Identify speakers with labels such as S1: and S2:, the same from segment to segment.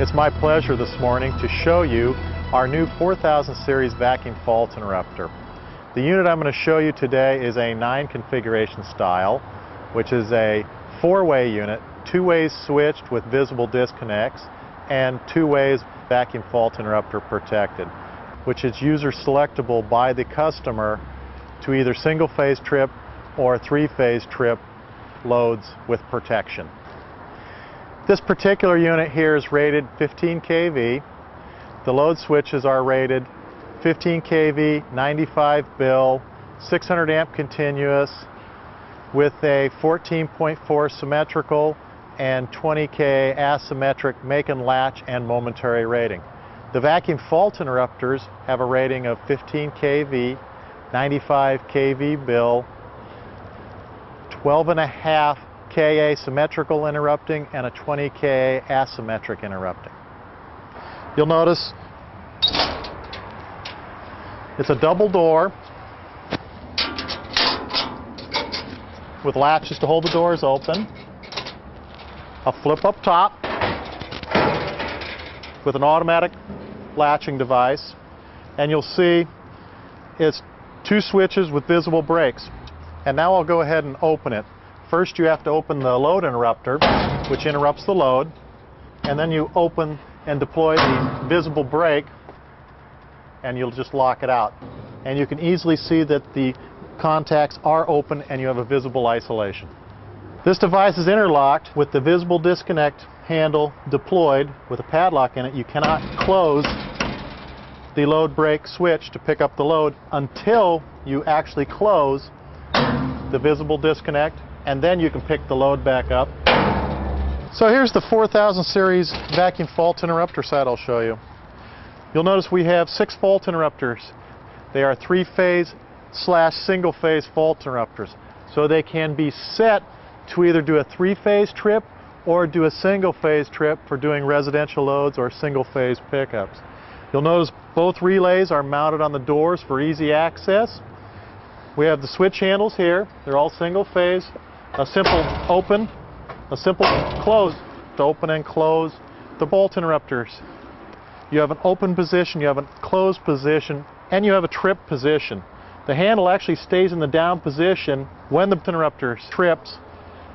S1: It's my pleasure this morning to show you our new 4000 series vacuum fault interrupter. The unit I'm going to show you today is a 9 configuration style, which is a 4-way unit, 2 ways switched with visible disconnects, and 2 ways vacuum fault interrupter protected, which is user selectable by the customer to either single-phase trip or 3-phase trip loads with protection. This particular unit here is rated 15 kV. The load switches are rated 15 kV, 95 bill, 600 amp continuous with a 14.4 symmetrical and 20K asymmetric make and latch and momentary rating. The vacuum fault interrupters have a rating of 15 kV, 95 kV bill, 12.5 Ka symmetrical interrupting, and a 20 Ka asymmetric interrupting. You'll notice it's a double door with latches to hold the doors open, a flip up top with an automatic latching device, and you'll see it's 2 switches with visible brakes. And now I'll go ahead and open it. First you have to open the load interrupter, which interrupts the load, and then you open and deploy the visible brake, and you'll just lock it out. And you can easily see that the contacts are open and you have a visible isolation. This device is interlocked with the visible disconnect handle deployed with a padlock in it. You cannot close the load brake switch to pick up the load until you actually close the visible disconnect, and then you can pick the load back up. So here's the 4000 series vacuum fault interrupter side I'll show you. You'll notice we have 6 fault interrupters. They are 3-phase / single-phase fault interrupters. So they can be set to either do a 3-phase trip or do a single-phase trip for doing residential loads or single-phase pickups. You'll notice both relays are mounted on the doors for easy access. We have the switch handles here. They're all single-phase. A simple open, a simple close to open and close the bolt interrupters. You have an open position, you have a closed position, and you have a trip position. The handle actually stays in the down position when the interrupter trips.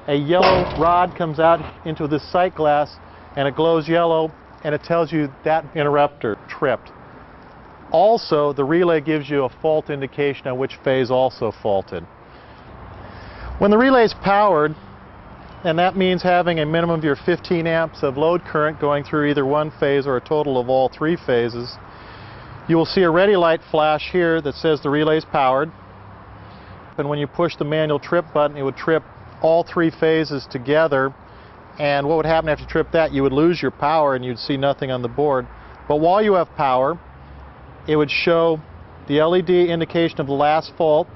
S1: A yellow rod comes out into the sight glass and it glows yellow, and it tells you that interrupter tripped. Also, the relay gives you a fault indication on which phase also faulted. When the relay is powered, and that means having a minimum of your 15 amps of load current going through either one phase or a total of all 3 phases, you will see a ready light flash here that says the relay is powered. And when you push the manual trip button, it would trip all 3 phases together. And what would happen after you trip that? You would lose your power and you'd see nothing on the board. But while you have power, it would show the LED indication of the last fault,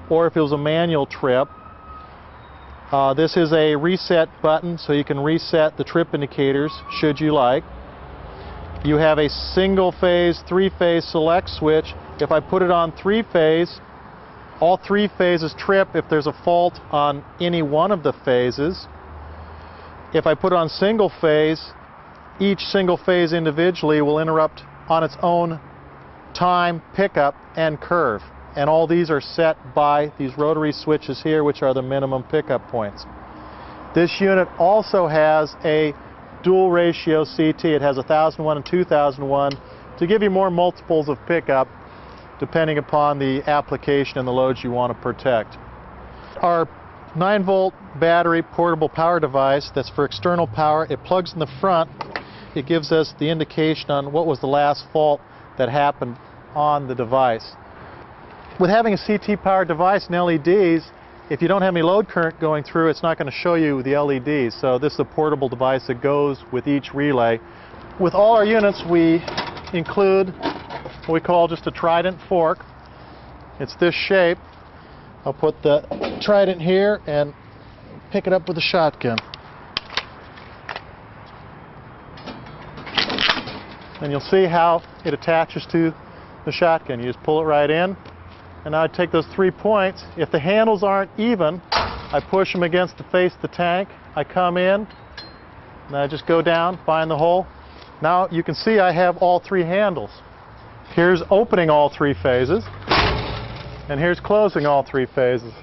S1: or if it was a manual trip. This is a reset button, so you can reset the trip indicators should you like. You have a single-phase, 3-phase select switch. If I put it on 3-phase, all 3 phases trip if there's a fault on any one of the phases. If I put it on single-phase, each single phase individually will interrupt on its own time, pickup, and curve. And all these are set by these rotary switches here, which are the minimum pickup points. This unit also has a dual ratio CT. It has 1001 and 2001 to give you more multiples of pickup depending upon the application and the loads you want to protect. Our 9-volt battery portable power device that's for external power, it plugs in the front. It gives us the indication on what was the last fault that happened on the device. With having a CT powered device and LEDs, if you don't have any load current going through, it's not going to show you the LEDs. So this is a portable device that goes with each relay. With all our units, we include what we call just a trident fork. It's this shape. I'll put the trident here and pick it up with a shotgun. And you'll see how it attaches to the shotgun. You just pull it right in. And now I take those 3 points. If the handles aren't even, I push them against the face of the tank. I come in, and I just go down, find the hole, Now you can see I have all three handles. Here's opening all three phases, and here's closing all three phases.